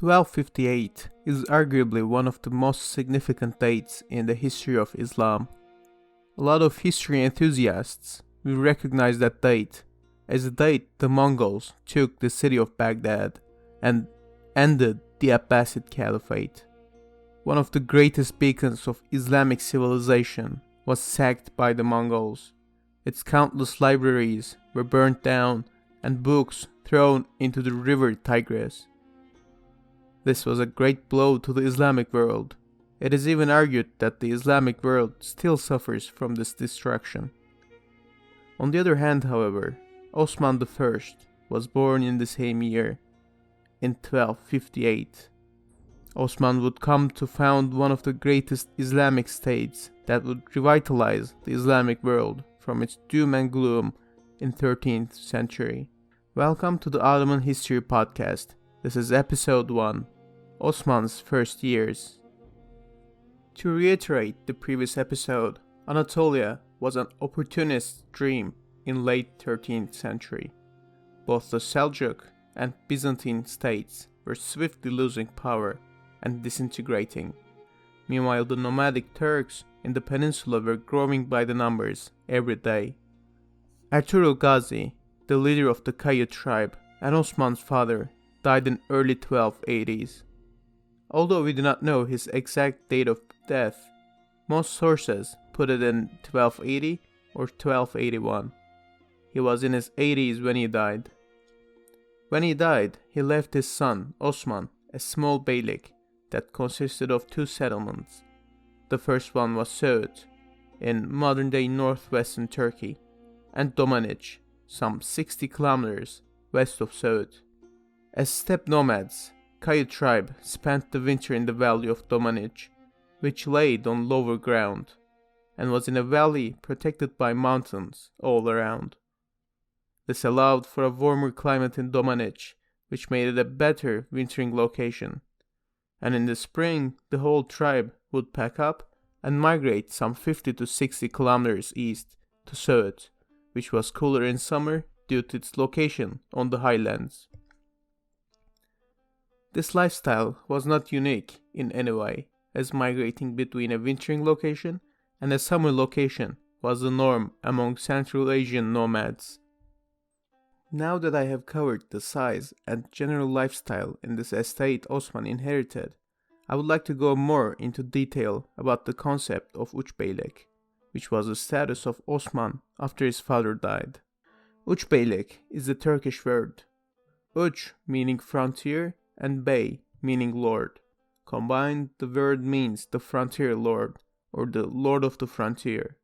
1258 is arguably one of the most significant dates in the history of Islam. A lot of history enthusiasts will recognize that date as the date the Mongols took the city of Baghdad and ended the Abbasid Caliphate. One of the greatest beacons of Islamic civilization was sacked by the Mongols. Its countless libraries were burnt down and books thrown into the river Tigris. This was a great blow to the Islamic world. It is even argued that the Islamic world still suffers from this destruction. On the other hand, however, Osman I was born in the same year, in 1258. Osman would come to found one of the greatest Islamic states that would revitalize the Islamic world from its doom and gloom in 13th century. Welcome to the Ottoman History Podcast. This is episode 1, Osman's First Years. To reiterate the previous episode, Anatolia was an opportunist dream in late 13th century. Both the Seljuk and Byzantine states were swiftly losing power and disintegrating. Meanwhile, the nomadic Turks in the peninsula were growing by the numbers every day. Ertugrul Ghazi, the leader of the Kayi tribe and Osman's father, died in early 1280s. Although we do not know his exact date of death, most sources put it in 1280 or 1281. He was in his 80s when he died. When he died, he left his son, Osman, a small beylik that consisted of 2 settlements. The first one was Söğüt, in modern-day northwestern Turkey, and Domaniç, some 60 kilometers west of Söğüt. As steppe nomads, Kayi tribe spent the winter in the valley of Domaniç, which laid on lower ground, and was in a valley protected by mountains all around. This allowed for a warmer climate in Domaniç, which made it a better wintering location. And in the spring, the whole tribe would pack up and migrate some 50 to 60 kilometers east to Söğüt, which was cooler in summer due to its location on the highlands. This lifestyle was not unique in any way, as migrating between a wintering location and a summer location was the norm among Central Asian nomads. Now that I have covered the size and general lifestyle in this estate Osman inherited, I would like to go more into detail about the concept of Uçbeylik, which was the status of Osman after his father died. Uçbeylik is the Turkish word. Uç meaning frontier and bey meaning lord. Combined, the word means the frontier lord or the lord of the frontier.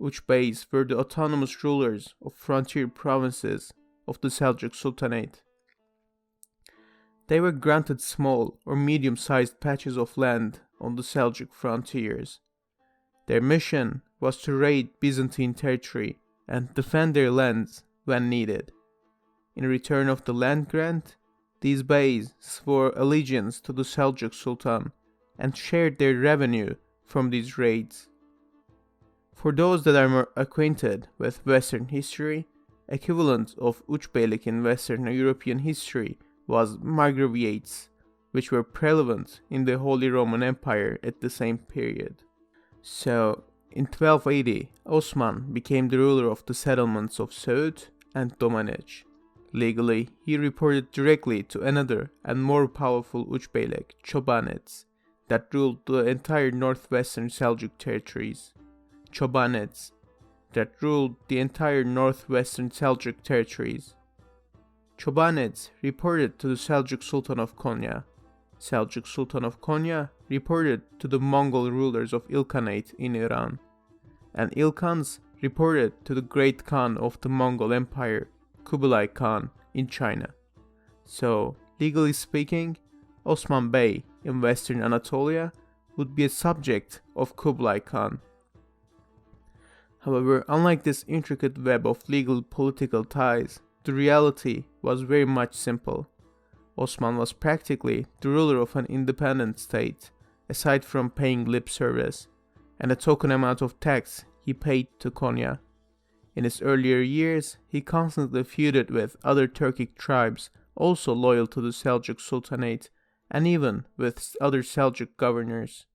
Uçbeys were the autonomous rulers of frontier provinces of the Seljuk Sultanate. They were granted small or medium-sized patches of land on the Seljuk frontiers. Their mission was to raid Byzantine territory and defend their lands when needed. In return of the land grant, these beys swore allegiance to the Seljuk Sultan and shared their revenue from these raids. For those that are more acquainted with Western history, equivalent of Uçbeylik in Western European history was margraviates, which were prevalent in the Holy Roman Empire at the same period. So, in 1280, Osman became the ruler of the settlements of Söğüt and Domaniç. Legally, he reported directly to another and more powerful Uçbeylik, Çobanets, that ruled the entire northwestern Seljuk territories. Çobanets, that ruled the entire northwestern Seljuk territories. Çobanets reported to the Seljuk Sultan of Konya. Seljuk Sultan of Konya reported to the Mongol rulers of Ilkhanate in Iran. And Ilkhans reported to the Great Khan of the Mongol Empire, Kublai Khan, in China. So, legally speaking, Osman Bey in Western Anatolia would be a subject of Kublai Khan. However, unlike this intricate web of legal political ties, the reality was very much simple. Osman was practically the ruler of an independent state, aside from paying lip service, and a token amount of tax he paid to Konya. In his earlier years, he constantly feuded with other Turkic tribes also loyal to the Seljuk Sultanate and even with other Seljuk governors.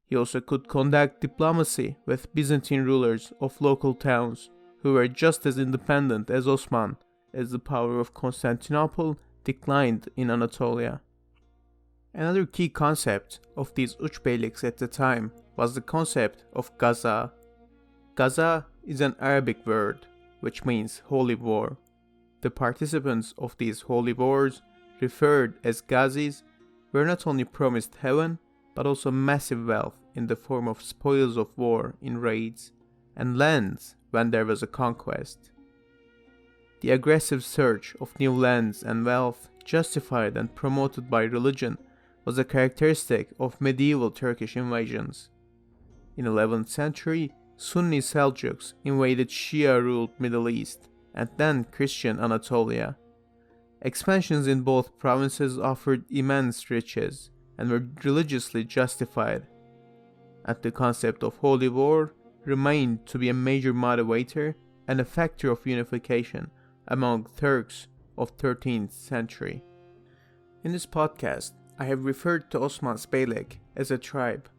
He also could conduct diplomacy with Byzantine rulers of local towns who were just as independent as Osman as the power of Constantinople declined in Anatolia. Another key concept of these Uçbeyliks at the time was the concept of Gaza. Gaza is an Arabic word which means holy war. The participants of these holy wars, referred as Gazis, were not only promised heaven but also massive wealth in the form of spoils of war in raids and lands when there was a conquest. The aggressive search of new lands and wealth, justified and promoted by religion, was a characteristic of medieval Turkish invasions. In 11th century, Sunni Seljuks invaded Shia-ruled Middle East and then Christian Anatolia. Expansions in both provinces offered immense riches and were religiously justified, and the concept of holy war remained to be a major motivator and a factor of unification among Turks of 13th century. In this podcast, I have referred to Osman's beylik as a tribe.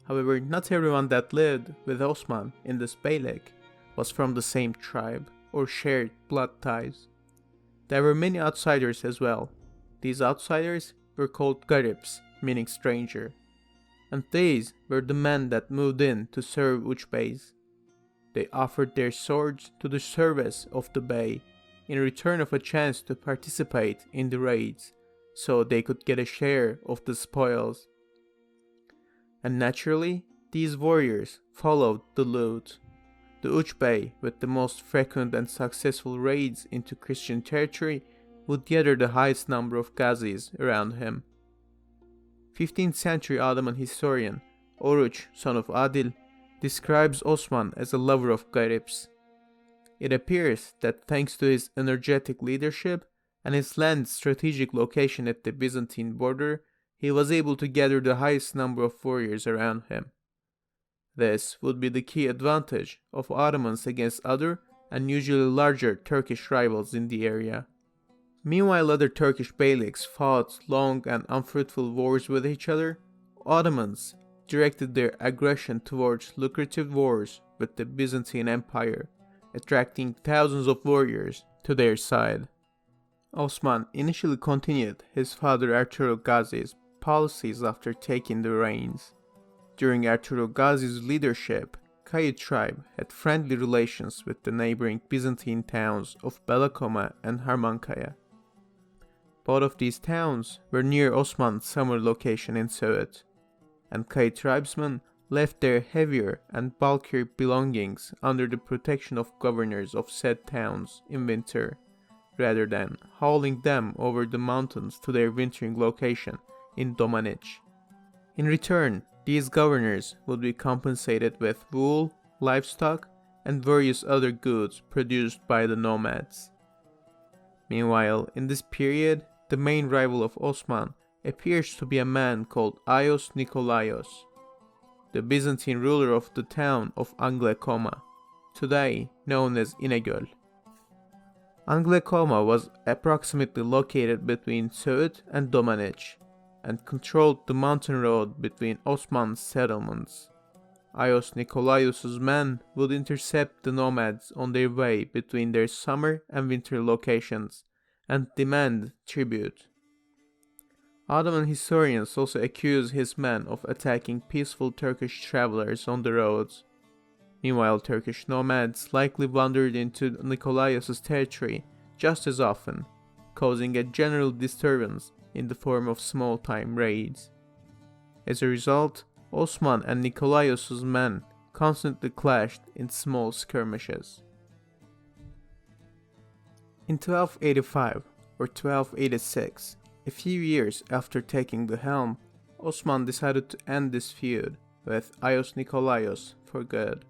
However, not everyone that lived with Osman in this beylik was from the same tribe or shared blood ties. There were many outsiders as well. These outsiders were called garibs, meaning stranger, and these were the men that moved in to serve Uçbeys. They offered their swords to the service of the bey in return of a chance to participate in the raids, so they could get a share of the spoils. And naturally, these warriors followed the loot. The Uçbey, with the most frequent and successful raids into Christian territory, would gather the highest number of Gazis around him. 15th century Ottoman historian Oruç, son of Adil, describes Osman as a lover of garibs. It appears that thanks to his energetic leadership and his land's strategic location at the Byzantine border, he was able to gather the highest number of warriors around him. This would be the key advantage of Ottomans against other and usually larger Turkish rivals in the area. Meanwhile, other Turkish beyliks fought long and unfruitful wars with each other. Ottomans directed their aggression towards lucrative wars with the Byzantine Empire, attracting thousands of warriors to their side. Osman initially continued his father Ertugrul Ghazi's policies after taking the reins. During Ertugrul Ghazi's leadership, Kayi tribe had friendly relations with the neighboring Byzantine towns of Belakoma and Harmankaya. Both of these towns were near Osman's summer location in Söğüt, and Kayi tribesmen left their heavier and bulkier belongings under the protection of governors of said towns in winter, rather than hauling them over the mountains to their wintering location in Domaniç. In return, these governors would be compensated with wool, livestock, and various other goods produced by the nomads. Meanwhile, in this period, the main rival of Osman appears to be a man called Ayos Nikolaios, the Byzantine ruler of the town of Anglekoma, today known as İnegöl. Anglekoma was approximately located between Söğüt and Domaniç, and controlled the mountain road between Osman's settlements. Ayos Nikolaios' men would intercept the nomads on their way between their summer and winter locations and demand tribute. Ottoman historians also accuse his men of attacking peaceful Turkish travelers on the roads. Meanwhile, Turkish nomads likely wandered into Nikolaios' territory just as often, causing a general disturbance in the form of small-time raids. As a result, Osman and Nikolaios' men constantly clashed in small skirmishes. In 1285 or 1286, a few years after taking the helm, Osman decided to end this feud with Ayos Nikolaios for good.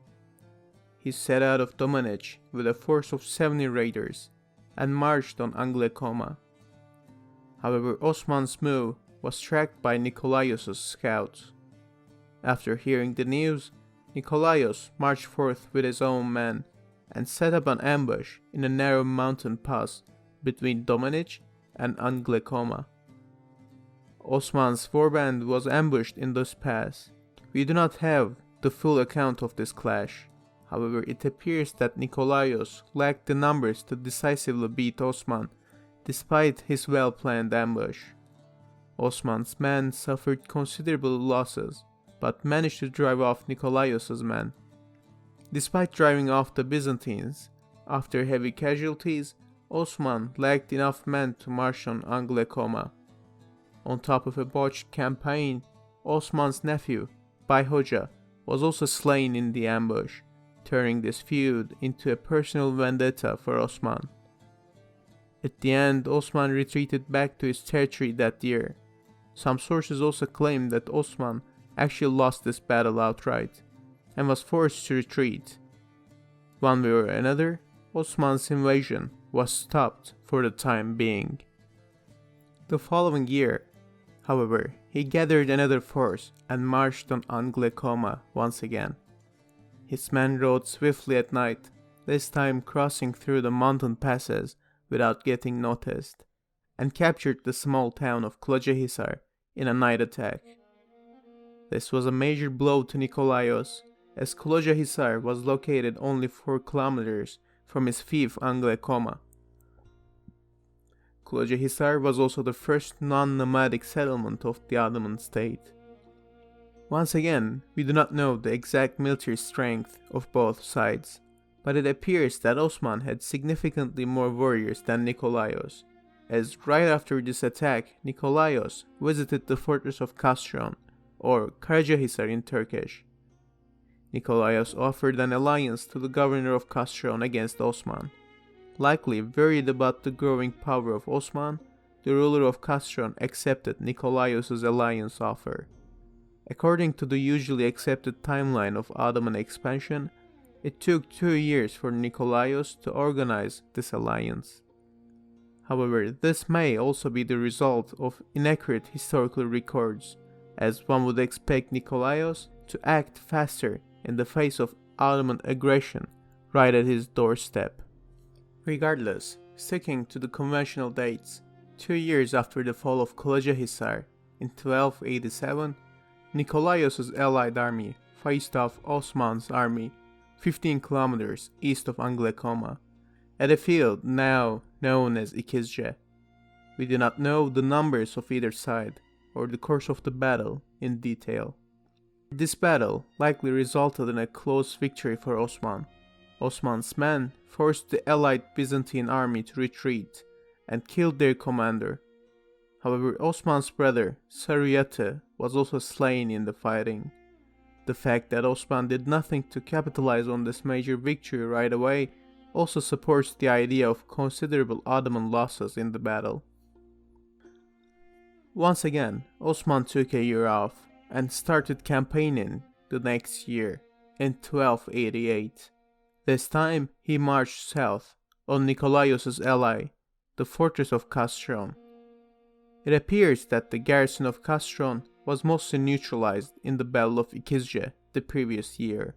He set out of Domaniç with a force of 70 raiders and marched on Anglekoma. However, Osman's move was tracked by Nikolaios' scouts. After hearing the news, Nikolaios marched forth with his own men and set up an ambush in a narrow mountain pass between Domaniç and Anglekoma. Osman's warband was ambushed in this pass. We do not have the full account of this clash. However, it appears that Nikolaos lacked the numbers to decisively beat Osman, despite his well-planned ambush. Osman's men suffered considerable losses, but managed to drive off Nikolaos's men. Despite driving off the Byzantines, after heavy casualties, Osman lacked enough men to march on Anglekoma. On top of a botched campaign, Osman's nephew, Bayhoja, was also slain in the ambush, turning this feud into a personal vendetta for Osman. At the end, Osman retreated back to his territory that year. Some sources also claim that Osman actually lost this battle outright, and was forced to retreat. One way or another, Osman's invasion was stopped for the time being. The following year, however, he gathered another force and marched on Anglekoma once again. His men rode swiftly at night, this time crossing through the mountain passes without getting noticed, and captured the small town of Karacahisar in a night attack. This was a major blow to Nikolaos, as Karacahisar was located only 4 kilometers from his fief Anglekoma. Karacahisar was also the first non-nomadic settlement of the Ottoman state. Once again, we do not know the exact military strength of both sides, but it appears that Osman had significantly more warriors than Nikolaos, as right after this attack, Nikolaos visited the fortress of Castron, or Karacahisar in Turkish. Nikolaos offered an alliance to the governor of Castron against Osman. Likely worried about the growing power of Osman, the ruler of Castron accepted Nikolaos' alliance offer. According to the usually accepted timeline of Ottoman expansion, it took 2 years for Nikolaos to organize this alliance. However, this may also be the result of inaccurate historical records, as one would expect Nikolaos to act faster in the face of Ottoman aggression right at his doorstep. Regardless, sticking to the conventional dates, 2 years after the fall of Karacahisar, in 1287, Nikolaos' allied army faced off Osman's army 15 kilometers east of Anglekoma, at a field now known as İkizce. We do not know the numbers of either side, or the course of the battle in detail. This battle likely resulted in a close victory for Osman. Osman's men forced the allied Byzantine army to retreat and killed their commander. However, Osman's brother Sarıyatı was also slain in the fighting. The fact that Osman did nothing to capitalize on this major victory right away also supports the idea of considerable Ottoman losses in the battle. Once again, Osman took a year off and started campaigning the next year, in 1288. This time he marched south on Nikolaos' ally, the fortress of Castron. It appears that the garrison of Castron was mostly neutralized in the Battle of İkizce the previous year,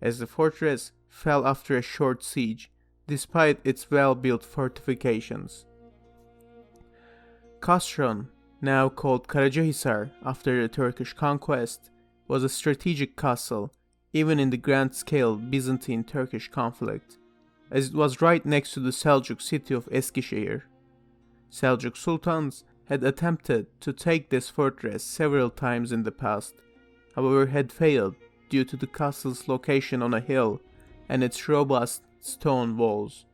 as the fortress fell after a short siege despite its well-built fortifications. Castron, now called Karacahisar after the Turkish conquest, was a strategic castle even in the grand-scale Byzantine-Turkish conflict, as it was right next to the Seljuk city of Eskişehir. Seljuk sultans had attempted to take this fortress several times in the past, however had failed due to the castle's location on a hill and its robust stone walls.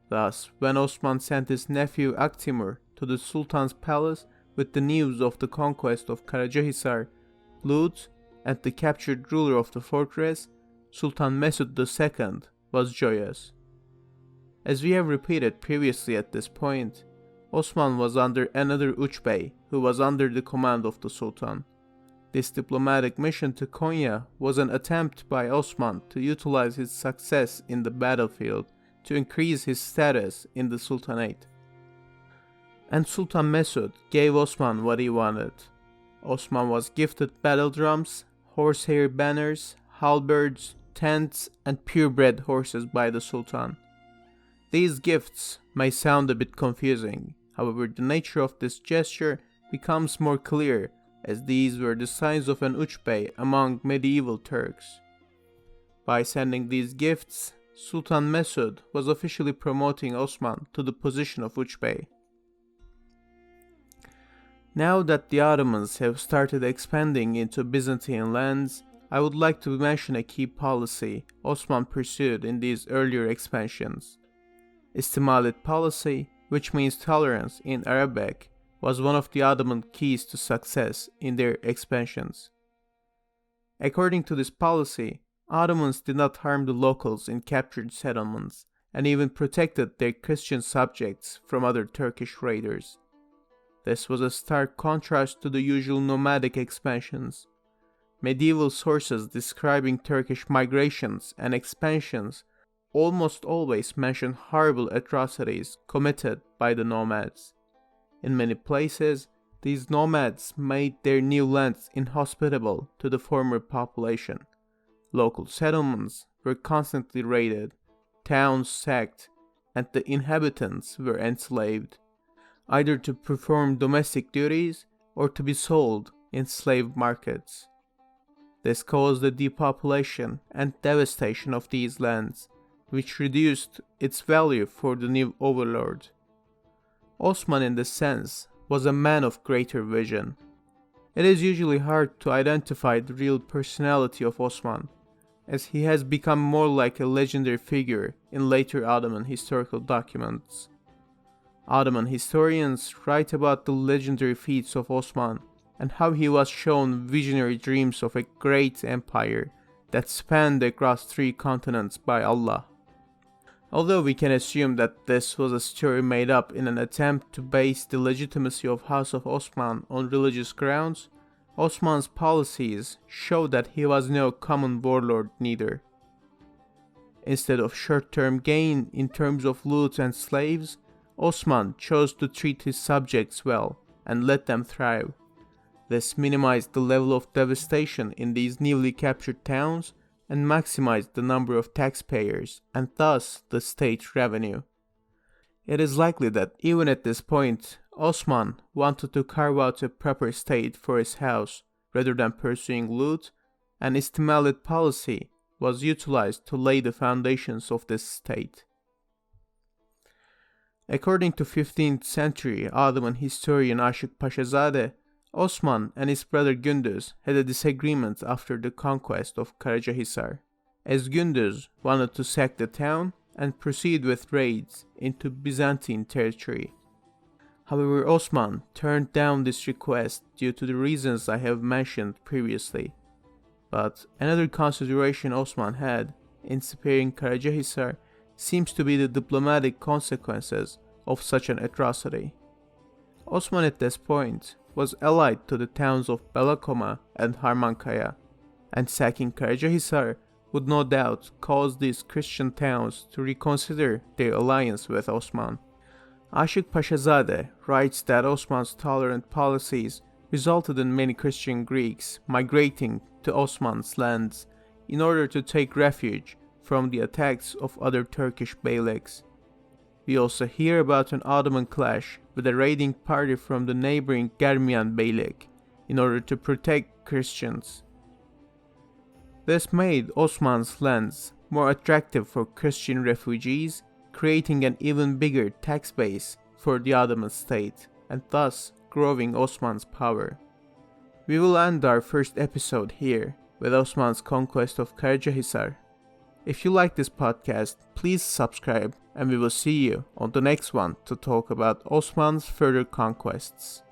Thus, when Osman sent his nephew Aktimur to the Sultan's palace with the news of the conquest of Karacahisar, loot, and the captured ruler of the fortress, Sultan Mesud II, was joyous. As we have repeated previously at this point, Osman was under another Uçbey, who was under the command of the Sultan. This diplomatic mission to Konya was an attempt by Osman to utilize his success in the battlefield to increase his status in the Sultanate. And Sultan Mesud gave Osman what he wanted. Osman was gifted battle drums, horsehair banners, halberds, tents, and purebred horses by the Sultan. These gifts may sound a bit confusing. However, the nature of this gesture becomes more clear, as these were the signs of an Uçbey among medieval Turks. By sending these gifts, Sultan Mesud was officially promoting Osman to the position of Uçbey. Now that the Ottomans have started expanding into Byzantine lands, I would like to mention a key policy Osman pursued in these earlier expansions. İstimalet policy, which means tolerance in Arabic, was one of the Ottoman keys to success in their expansions. According to this policy, Ottomans did not harm the locals in captured settlements and even protected their Christian subjects from other Turkish raiders. This was a stark contrast to the usual nomadic expansions. Medieval sources describing Turkish migrations and expansions almost always mention horrible atrocities committed by the nomads. In many places, these nomads made their new lands inhospitable to the former population. Local settlements were constantly raided, towns sacked, and the inhabitants were enslaved, either to perform domestic duties or to be sold in slave markets. This caused the depopulation and devastation of these lands, which reduced its value for the new overlord. Osman, in this sense, was a man of greater vision. It is usually hard to identify the real personality of Osman, as he has become more like a legendary figure in later Ottoman historical documents. Ottoman historians write about the legendary feats of Osman and how he was shown visionary dreams of a great empire that spanned across 3 continents by Allah. Although we can assume that this was a story made up in an attempt to base the legitimacy of House of Osman on religious grounds, Osman's policies show that he was no common warlord neither. Instead of short-term gain in terms of loot and slaves, Osman chose to treat his subjects well and let them thrive. This minimized the level of devastation in these newly captured towns and maximized the number of taxpayers and thus the state revenue. It is likely that even at this point, Osman wanted to carve out a proper state for his house rather than pursuing loot, and İstimalet policy was utilized to lay the foundations of this state. According to 15th century Ottoman historian Aşık Paşazade, Osman and his brother Gündüz had a disagreement after the conquest of Karacahisar, as Gündüz wanted to sack the town and proceed with raids into Byzantine territory. However, Osman turned down this request due to the reasons I have mentioned previously. But another consideration Osman had in sparing Karacahisar seems to be the diplomatic consequences of such an atrocity. Osman at this point was allied to the towns of Belakoma and Harmankaya, and sacking Karacahisar would no doubt cause these Christian towns to reconsider their alliance with Osman. Aşık Paşazade writes that Osman's tolerant policies resulted in many Christian Greeks migrating to Osman's lands in order to take refuge from the attacks of other Turkish beyliks. We also hear about an Ottoman clash with a raiding party from the neighboring Germian beylik in order to protect Christians. This made Osman's lands more attractive for Christian refugees, creating an even bigger tax base for the Ottoman state and thus growing Osman's power. We will end our first episode here with Osman's conquest of Karacahisar. If you like this podcast, please subscribe and we will see you on the next one to talk about Osman's further conquests.